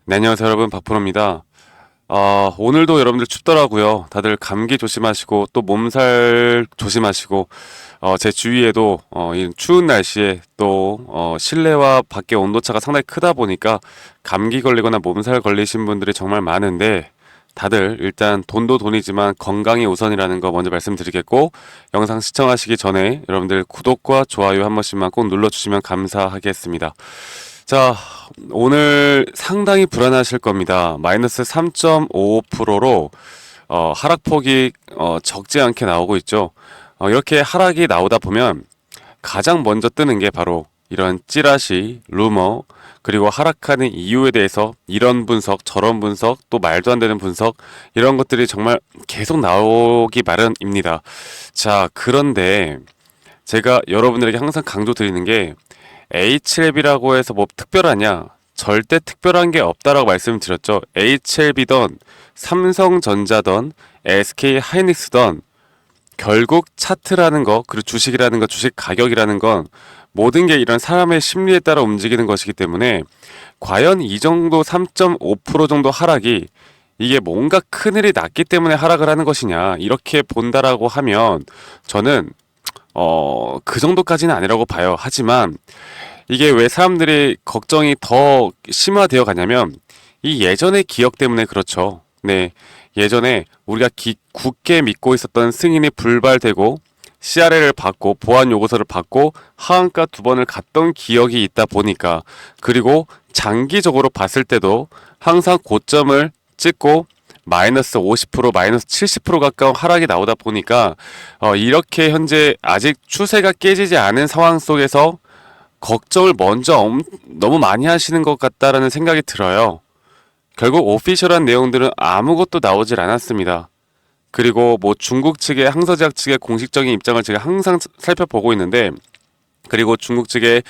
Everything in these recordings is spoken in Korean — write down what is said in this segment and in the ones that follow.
네, 안녕하세요 여러분, 박프로입니다. 오늘도 여러분들 춥더라고요. 다들 감기 조심하시고 또 몸살 조심하시고 제 주위에도 이 추운 날씨에 또 실내와 밖의 온도차가 상당히 크다 보니까 감기 걸리거나 몸살 걸리신 분들이 정말 많은데, 다들 일단 돈도 돈이지만 건강이 우선이라는 거 먼저 말씀드리겠고, 영상 시청하시기 전에 여러분들 구독과 좋아요 한 번씩만 꼭 눌러주시면 감사하겠습니다. 자, 오늘 상당히 불안하실 겁니다. 마이너스 3.55%로 하락폭이 적지 않게 나오고 있죠. 이렇게 하락이 나오다 보면 가장 먼저 뜨는 게 바로 이런 찌라시, 루머, 그리고 하락하는 이유에 대해서 이런 분석, 저런 분석, 또 말도 안 되는 분석, 이런 것들이 정말 계속 나오기 마련입니다. 자, 그런데 제가 여러분들에게 항상 강조드리는 게, HLB라고 해서 뭐 특별하냐? 절대 특별한 게 없다라고 말씀드렸죠. HLB던 삼성전자던 SK 하이닉스던 결국 차트라는 거, 그리고 주식이라는 거, 주식 가격이라는 건 모든 게 이런 사람의 심리에 따라 움직이는 것이기 때문에, 과연 이 정도 3.5% 정도 하락이 이게 뭔가 큰일이 났기 때문에 하락을 하는 것이냐, 이렇게 본다라고 하면 저는 그 정도까지는 아니라고 봐요. 하지만 이게 왜 사람들이 걱정이 더 심화되어 가냐면, 이 예전의 기억 때문에 그렇죠. 네. 예전에 우리가 굳게 믿고 있었던 승인이 불발되고 CRL을 받고 보안 요구서를 받고 하한가 두 번을 갔던 기억이 있다 보니까, 그리고 장기적으로 봤을 때도 항상 고점을 찍고 마이너스 50%, 마이너스 70% 가까운 하락이 나오다 보니까 이렇게 현재 아직 추세가 깨지지 않은 상황 속에서 걱정을 먼저 너무 많이 하시는 것 같다라는 생각이 들어요. 결국 오피셜한 내용들은 아무것도 나오질 않았습니다. 그리고 뭐 중국 측의 항서제약 측의 공식적인 입장을 제가 항상 살펴보고 있는데, 그리고 중국 측의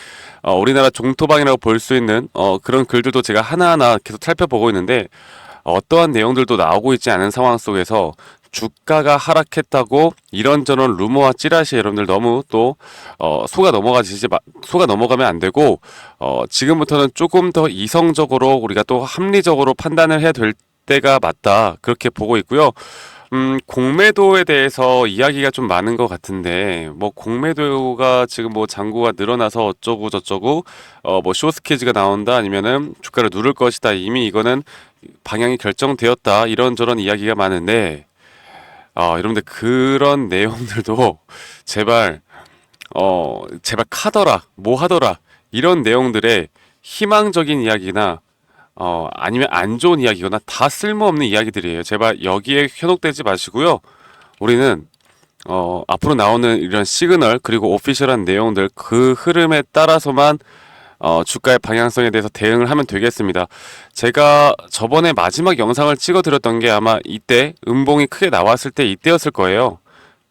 우리나라 종토방이라고 볼 수 있는 그런 글들도 제가 하나하나 계속 살펴보고 있는데, 어떠한 내용들도 나오고 있지 않은 상황 속에서 주가가 하락했다고 이런저런 루머와 찌라시 여러분들 너무 또 속아 넘어가면 안 되고, 지금부터는 조금 더 이성적으로 우리가 또 합리적으로 판단을 해야 될 때가 맞다, 그렇게 보고 있고요. 공매도에 대해서 이야기가 좀 많은 것 같은데, 뭐 공매도가 지금 뭐 잔고가 늘어나서 어쩌고 저쩌고 뭐 쇼스케지가 나온다, 아니면은 주가를 누를 것이다, 이미 이거는 방향이 결정되었다, 이런저런 이야기가 많은데, 여러분들 그런 내용들도 제발 제발 카더라, 뭐 하더라, 이런 내용들의 희망적인 이야기나 아니면 안 좋은 이야기거나 다 쓸모없는 이야기들이에요. 제발 여기에 현혹되지 마시고요. 우리는 앞으로 나오는 이런 시그널, 그리고 오피셜한 내용들, 그 흐름에 따라서만 주가의 방향성에 대해서 대응을 하면 되겠습니다. 제가 저번에 마지막 영상을 찍어 드렸던 게 아마 이때 음봉이 크게 나왔을 때 이때였을 거예요.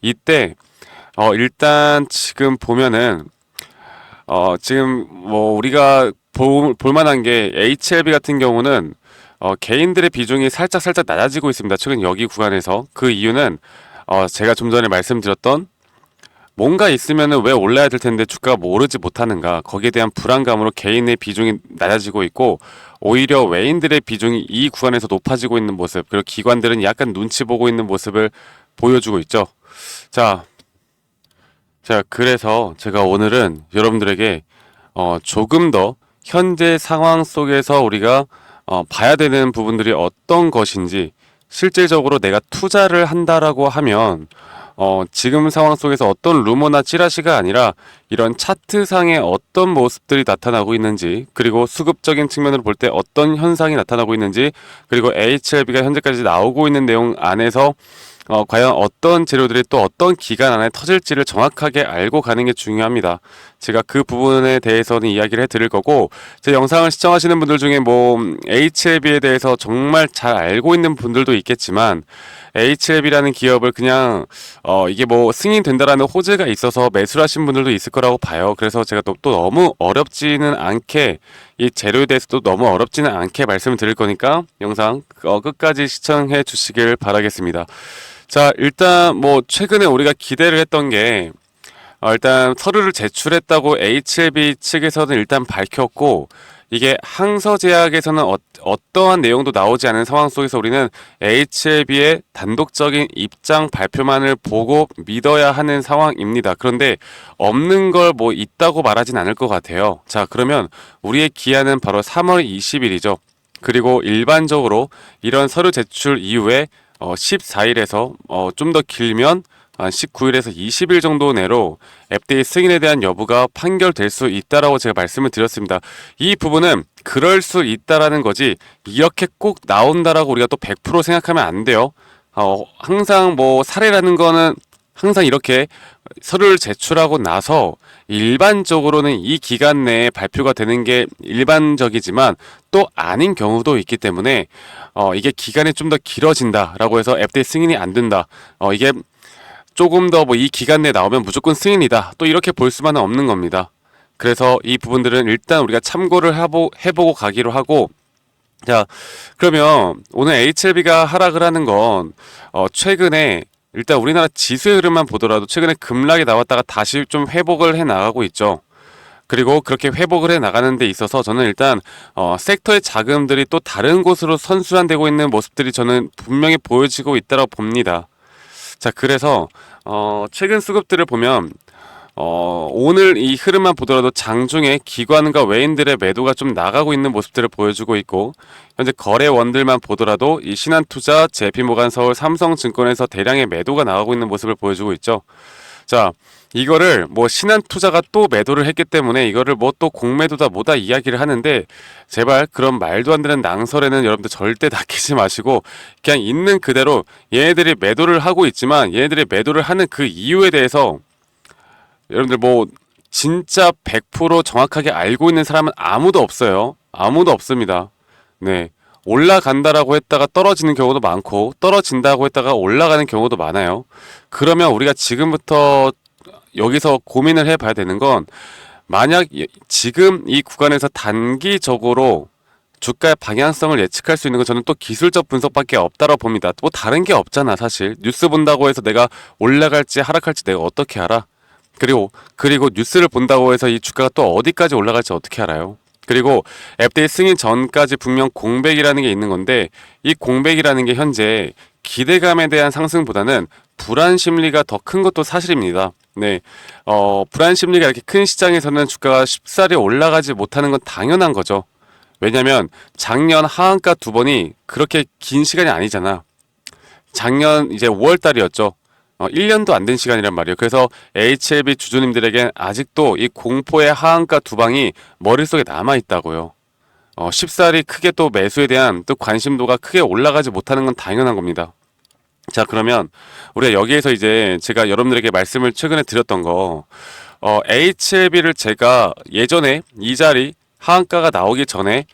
이때 일단 지금 보면은 지금 뭐 우리가 볼 만한 게, HLB 같은 경우는 개인들의 비중이 살짝 낮아지고 있습니다. 최근 여기 구간에서. 그 이유는 제가 좀 전에 말씀드렸던, 뭔가 있으면은 왜 올라야 될 텐데 주가가 뭐 오르지 못하는가, 거기에 대한 불안감으로 개인의 비중이 낮아지고 있고, 오히려 외인들의 비중이 이 구간에서 높아지고 있는 모습, 그리고 기관들은 약간 눈치 보고 있는 모습을 보여주고 있죠. 자, 그래서 제가 오늘은 여러분들에게 조금 더 현재 상황 속에서 우리가 봐야 되는 부분들이 어떤 것인지, 실질적으로 내가 투자를 한다라고 하면 지금 상황 속에서 어떤 루머나 찌라시가 아니라 이런 차트상에 어떤 모습들이 나타나고 있는지, 그리고 수급적인 측면으로 볼 때 어떤 현상이 나타나고 있는지, 그리고 HLB가 현재까지 나오고 있는 내용 안에서 과연 어떤 재료들이 또 어떤 기간 안에 터질지를 정확하게 알고 가는 게 중요합니다. 제가 그 부분에 대해서는 이야기를 해드릴 거고, 제 영상을 시청하시는 분들 중에 뭐 HLB에 대해서 정말 잘 알고 있는 분들도 있겠지만, HLB라는 기업을 그냥 이게 뭐 승인된다라는 호재가 있어서 매수를 하신 분들도 있을 거라고 봐요. 그래서 제가 또 너무 어렵지는 않게, 이 재료에 대해서도 너무 어렵지는 않게 말씀을 드릴 거니까 영상 끝까지 시청해 주시길 바라겠습니다. 자, 일단 뭐 최근에 우리가 기대를 했던 게, 일단 서류를 제출했다고 HLB 측에서는 일단 밝혔고, 이게 항서제약에서는 어떠한 내용도 나오지 않은 상황 속에서 우리는 HLB의 단독적인 입장 발표만을 보고 믿어야 하는 상황입니다. 그런데 없는 걸 뭐 있다고 말하진 않을 것 같아요. 자, 그러면 우리의 기한은 바로 3월 20일이죠. 그리고 일반적으로 이런 서류 제출 이후에 14일에서 좀 더 길면 한 19일에서 20일 정도 내로 FDA 승인에 대한 여부가 판결될 수 있다라고 제가 말씀을 드렸습니다. 이 부분은 그럴 수 있다라는 거지 이렇게 꼭 나온다라고 우리가 또 100% 생각하면 안 돼요. 항상 뭐 사례라는 거는 항상 이렇게 서류를 제출하고 나서 일반적으로는 이 기간 내에 발표가 되는 게 일반적이지만 또 아닌 경우도 있기 때문에 이게 기간이 좀 더 길어진다라고 해서 FDA 승인이 안 된다. 이게 조금 더 뭐 이 기간 내에 나오면 무조건 승인이다. 또 이렇게 볼 수만은 없는 겁니다. 그래서 이 부분들은 일단 우리가 참고를 해보고 가기로 하고, 자, 그러면 오늘 HLB가 하락을 하는 건 최근에 일단 우리나라 지수의 흐름만 보더라도 최근에 급락이 나왔다가 다시 좀 회복을 해 나가고 있죠. 그리고 그렇게 회복을 해 나가는 데 있어서 저는 일단 섹터의 자금들이 또 다른 곳으로 선순환되고 있는 모습들이 저는 분명히 보여지고 있다고 봅니다. 자, 그래서 최근 수급들을 보면 오늘 이 흐름만 보더라도 장중에 기관과 외인들의 매도가 좀 나가고 있는 모습들을 보여주고 있고, 현재 거래원들만 보더라도 이 신한투자, JP모간서울, 삼성증권에서 대량의 매도가 나가고 있는 모습을 보여주고 있죠. 자, 이거를 뭐 신한투자가 또 매도를 했기 때문에 이거를 뭐 또 공매도다 뭐다 이야기를 하는데, 제발 그런 말도 안 되는 낭설에는 여러분들 절대 낚이지 마시고 그냥 있는 그대로 얘네들이 매도를 하고 있지만 얘네들이 매도를 하는 그 이유에 대해서 여러분들 뭐 진짜 100% 정확하게 알고 있는 사람은 아무도 없어요. 아무도 없습니다. 네. 올라간다라고 했다가 떨어지는 경우도 많고 떨어진다고 했다가 올라가는 경우도 많아요. 그러면 우리가 지금부터 여기서 고민을 해봐야 되는 건, 만약 지금 이 구간에서 단기적으로 주가의 방향성을 예측할 수 있는 건 저는 또 기술적 분석밖에 없다고 봅니다. 뭐 다른 게 없잖아 사실. 뉴스 본다고 해서 내가 올라갈지 하락할지 내가 어떻게 알아? 그리고 뉴스를 본다고 해서 이 주가가 또 어디까지 올라갈지 어떻게 알아요? 그리고 FDA 승인 전까지 분명 공백이라는 게 있는 건데, 이 공백이라는 게 현재 기대감에 대한 상승보다는 불안 심리가 더 큰 것도 사실입니다. 네, 불안 심리가 이렇게 큰 시장에서는 주가가 쉽사리 올라가지 못하는 건 당연한 거죠. 왜냐면 작년 하한가 두 번이 그렇게 긴 시간이 아니잖아. 작년 이제 5월 달이었죠. 1년도 안 된 시간이란 말이에요. 그래서 HLB 주주님들에겐 아직도 이 공포의 하한가 두 방이 머릿속에 남아있다고요. 쉽사리 크게 또 매수에 대한 또 관심도가 크게 올라가지 못하는 건 당연한 겁니다. 자, 그러면 우리가 여기에서 이제 제가 여러분들에게 말씀을 최근에 드렸던 거, HLB를 제가 예전에 이 자리 하한가가 나오기 전에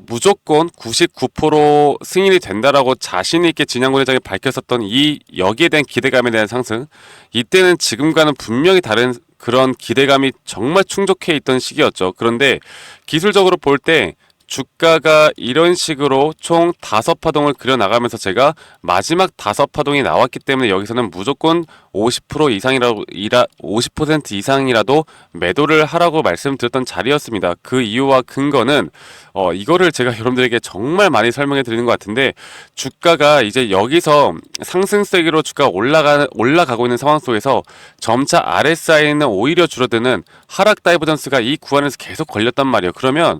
무조건 99% 승인이 된다라고 자신 있게 진양군 회장이 밝혔었던 이 여기에 대한 기대감에 대한 상승, 이때는 지금과는 분명히 다른 그런 기대감이 정말 충족해 있던 시기였죠. 그런데 기술적으로 볼 때 주가가 이런 식으로 총 5파동을 그려나가면서 제가 마지막 5파동이 나왔기 때문에 여기서는 무조건 50% 이상이라도 50% 이상이라도 매도를 하라고 말씀드렸던 자리였습니다. 그 이유와 근거는 이거를 제가 여러분들에게 정말 많이 설명해 드리는 것 같은데, 주가가 이제 여기서 상승세기로 주가가 올라가고 있는 상황 속에서 점차 RSI는 오히려 줄어드는 하락 다이버전스가 이 구간에서 계속 걸렸단 말이에요. 그러면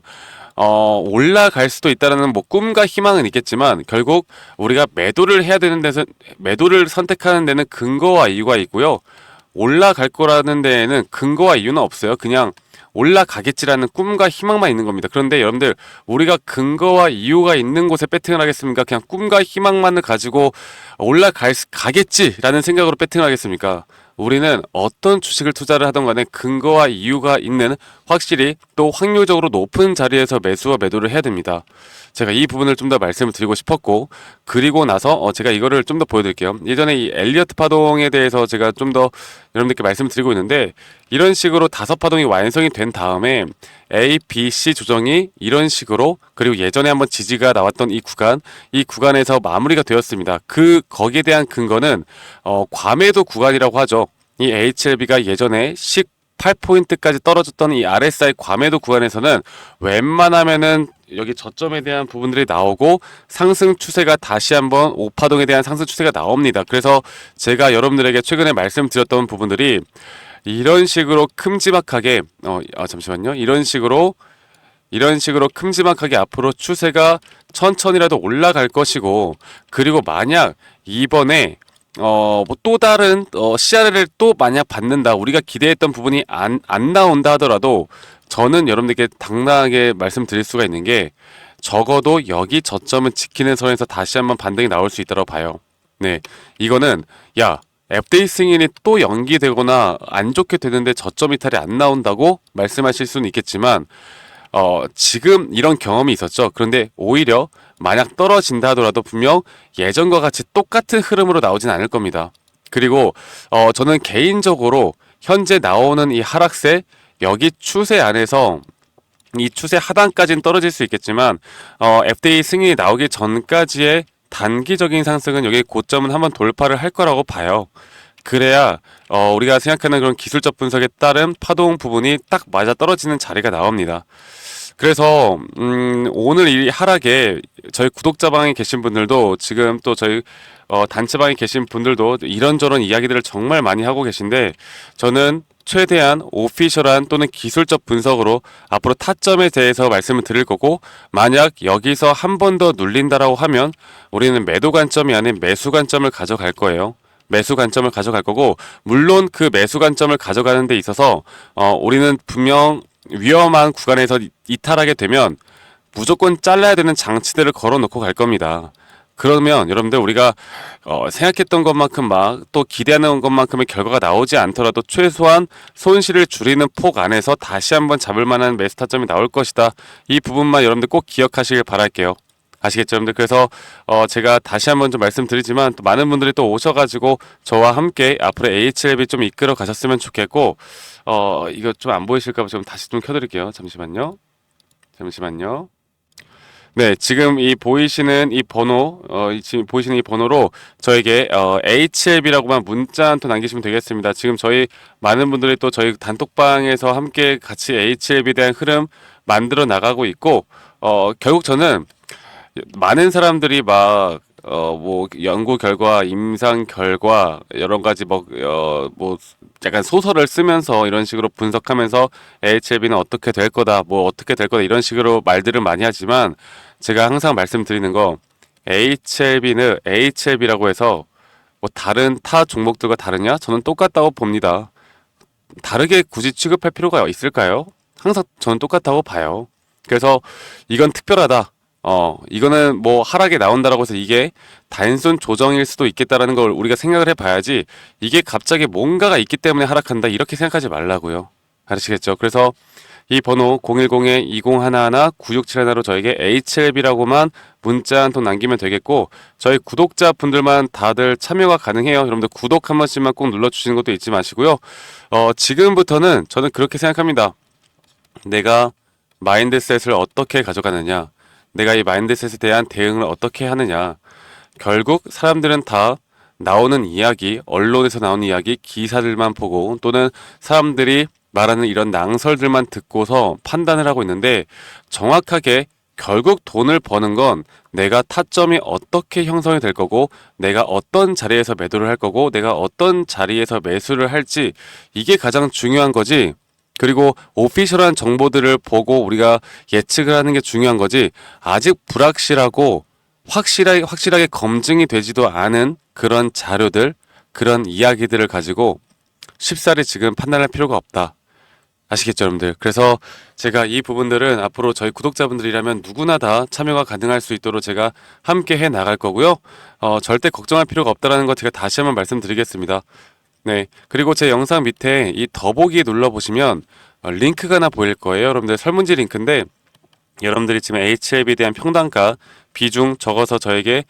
올라갈 수도 있다는 뭐 꿈과 희망은 있겠지만, 결국 우리가 매도를 해야 되는 데서 매도를 선택하는 데는 근거와 이유가 있고요. 올라갈 거라는 데에는 근거와 이유는 없어요. 그냥 올라가겠지라는 꿈과 희망만 있는 겁니다. 그런데 여러분들, 우리가 근거와 이유가 있는 곳에 배팅을 하겠습니까? 그냥 꿈과 희망만을 가지고 가겠지라는 생각으로 배팅을 하겠습니까? 우리는 어떤 주식을 투자를 하던 간에 근거와 이유가 있는, 확실히 또 확률적으로 높은 자리에서 매수와 매도를 해야 됩니다. 제가 이 부분을 좀 더 말씀을 드리고 싶었고, 그리고 나서 제가 이거를 좀 더 보여드릴게요. 예전에 이 엘리어트 파동에 대해서 제가 좀 더 여러분들께 말씀을 드리고 있는데, 이런 식으로 5파동이 완성이 된 다음에 A, B, C 조정이 이런 식으로, 그리고 예전에 한번 지지가 나왔던 이 구간에서 마무리가 되었습니다. 거기에 대한 근거는 과매도 구간이라고 하죠. 이 HLB가 예전에 18포인트까지 떨어졌던 이 RSI 과매도 구간에서는 웬만하면은 여기 저점에 대한 부분들이 나오고 상승 추세가 다시 한번 5파동에 대한 상승 추세가 나옵니다. 그래서 제가 여러분들에게 최근에 말씀드렸던 부분들이 이런 식으로 큼지막하게 잠시만요. 이런 식으로 큼지막하게 앞으로 추세가 천천히라도 올라갈 것이고, 그리고 만약 이번에 뭐 또 다른 CRL을 또 만약 받는다, 우리가 기대했던 부분이 안 나온다 하더라도 저는 여러분들께 당당하게 말씀드릴 수가 있는 게, 적어도 여기 저점을 지키는 선에서 다시 한번 반등이 나올 수 있다고 봐요. 네, 이거는 FDA 승인이 또 연기되거나 안 좋게 되는데 저점 이탈이 안 나온다고 말씀하실 수는 있겠지만, 지금 이런 경험이 있었죠. 그런데 오히려 만약 떨어진다 하더라도 분명 예전과 같이 똑같은 흐름으로 나오진 않을 겁니다. 그리고 저는 개인적으로 현재 나오는 이 하락세, 여기 추세 안에서 이 추세 하단까지는 떨어질 수 있겠지만 FDA 승인이 나오기 전까지의 단기적인 상승은 여기 고점은 한번 돌파를 할 거라고 봐요. 그래야 우리가 생각하는 그런 기술적 분석에 따른 파동 부분이 딱 맞아 떨어지는 자리가 나옵니다. 그래서 오늘 이 하락에 저희 구독자방에 계신 분들도, 지금 또 저희 단체방에 계신 분들도 이런저런 이야기들을 정말 많이 하고 계신데, 저는 최대한 오피셜한 또는 기술적 분석으로 앞으로 타점에 대해서 말씀을 드릴 거고, 만약 여기서 한 번 더 눌린다라고 하면 우리는 매도 관점이 아닌 매수 관점을 가져갈 거예요. 매수 관점을 가져갈 거고, 물론 그 매수 관점을 가져가는 데 있어서 우리는 분명 위험한 구간에서 이탈하게 되면 무조건 잘라야 되는 장치들을 걸어놓고 갈 겁니다. 그러면 여러분들, 우리가 생각했던 것만큼 막 또 기대하는 것만큼의 결과가 나오지 않더라도 최소한 손실을 줄이는 폭 안에서 다시 한번 잡을 만한 매수 타점이 나올 것이다. 이 부분만 여러분들 꼭 기억하시길 바랄게요. 아시겠죠, 여러분들? 그래서 제가 다시 한번 좀 말씀드리지만, 또 많은 분들이 또 오셔가지고 저와 함께 앞으로 HLB 좀 이끌어 가셨으면 좋겠고, 이거 좀 안 보이실까봐 좀 다시 좀 켜드릴게요. 잠시만요. 네, 지금 이 보이시는 이 번호, 지금 보이시는 이 번호로 저에게 HLB라고만 문자 한 통 남기시면 되겠습니다. 지금 저희 많은 분들이 또 저희 단톡방에서 함께 같이 HLB에 대한 흐름 만들어 나가고 있고, 결국 저는 많은 사람들이 막 뭐 연구 결과, 임상 결과 여러 가지 뭐 약간 소설을 쓰면서 이런 식으로 분석하면서 HLB는 어떻게 될 거다, 뭐 어떻게 될 거다, 이런 식으로 말들을 많이 하지만, 제가 항상 말씀드리는 거, HLB는 HLB라고 해서 뭐 다른 타 종목들과 다르냐? 저는 똑같다고 봅니다. 다르게 굳이 취급할 필요가 있을까요? 항상 저는 똑같다고 봐요. 그래서 이건 특별하다, 이거는 뭐 하락에 나온다라고 해서 이게 단순 조정일 수도 있겠다라는 걸 우리가 생각을 해봐야지, 이게 갑자기 뭔가가 있기 때문에 하락한다, 이렇게 생각하지 말라고요. 아시겠죠? 그래서 이 번호 010-2011-9671로 저에게 HLB라고만 문자 한 통 남기면 되겠고, 저희 구독자분들만 다들 참여가 가능해요. 여러분들 구독 한 번씩만 꼭 눌러주시는 것도 잊지 마시고요. 지금부터는 저는 그렇게 생각합니다. 내가 마인드셋을 어떻게 가져가느냐, 내가 이 마인드셋에 대한 대응을 어떻게 하느냐. 결국 사람들은 다 나오는 이야기, 언론에서 나오는 이야기, 기사들만 보고 또는 사람들이 말하는 이런 낭설들만 듣고서 판단을 하고 있는데, 정확하게 결국 돈을 버는 건 내가 타점이 어떻게 형성이 될 거고, 내가 어떤 자리에서 매도를 할 거고, 내가 어떤 자리에서 매수를 할지, 이게 가장 중요한 거지. 그리고 오피셜한 정보들을 보고 우리가 예측을 하는 게 중요한 거지, 아직 불확실하고 확실하게 검증이 되지도 않은 그런 자료들, 그런 이야기들을 가지고 쉽사리 지금 판단할 필요가 없다. 아시겠죠, 여러분들? 그래서 제가 이 부분들은 앞으로 저희 구독자분들이라면 누구나 다 참여가 가능할 수 있도록 제가 함께 해 나갈 거고요. 절대 걱정할 필요가 없다라는 거 제가 다시 한번 말씀드리겠습니다. 네, 그리고 제 영상 밑에 이 더보기 눌러보시면 링크가 하나 보일 거예요. 여러분들 설문지 링크인데, 여러분들이 지금 HLB에 대한 평단가 비중 적어서 저에게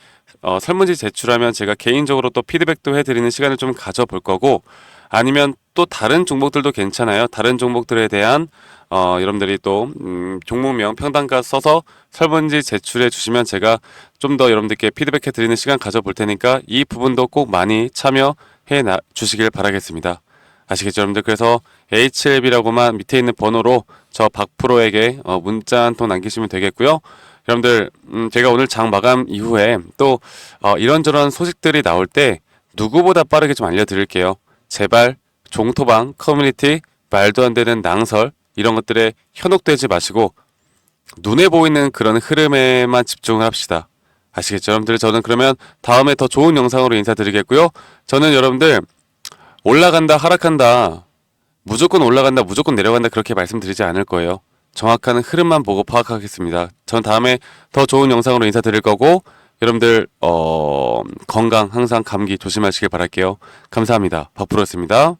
설문지 제출하면 제가 개인적으로 또 피드백도 해드리는 시간을 좀 가져볼 거고, 아니면 또 다른 종목들도 괜찮아요. 다른 종목들에 대한 여러분들이 또 종목명 평단가 써서 설문지 제출해 주시면 제가 좀 더 여러분들께 피드백 해드리는 시간 가져볼 테니까 이 부분도 꼭 많이 참여해 주시길 바라겠습니다. 아시겠죠, 여러분들? 그래서 HLB라고만 밑에 있는 번호로 저 박프로에게 문자 한 통 남기시면 되겠고요. 여러분들, 제가 오늘 장 마감 이후에 또 이런저런 소식들이 나올 때 누구보다 빠르게 좀 알려드릴게요. 제발 종토방, 커뮤니티, 말도 안 되는 낭설 이런 것들에 현혹되지 마시고 눈에 보이는 그런 흐름에만 집중을 합시다. 아시겠죠, 여러분들? 저는 그러면 다음에 더 좋은 영상으로 인사드리겠고요. 저는 여러분들 올라간다, 하락한다, 무조건 올라간다, 무조건 내려간다 그렇게 말씀드리지 않을 거예요. 정확한 흐름만 보고 파악하겠습니다. 전 다음에 더 좋은 영상으로 인사드릴 거고 여러분들 건강 항상 감기 조심하시길 바랄게요. 감사합니다. 박프로였습니다.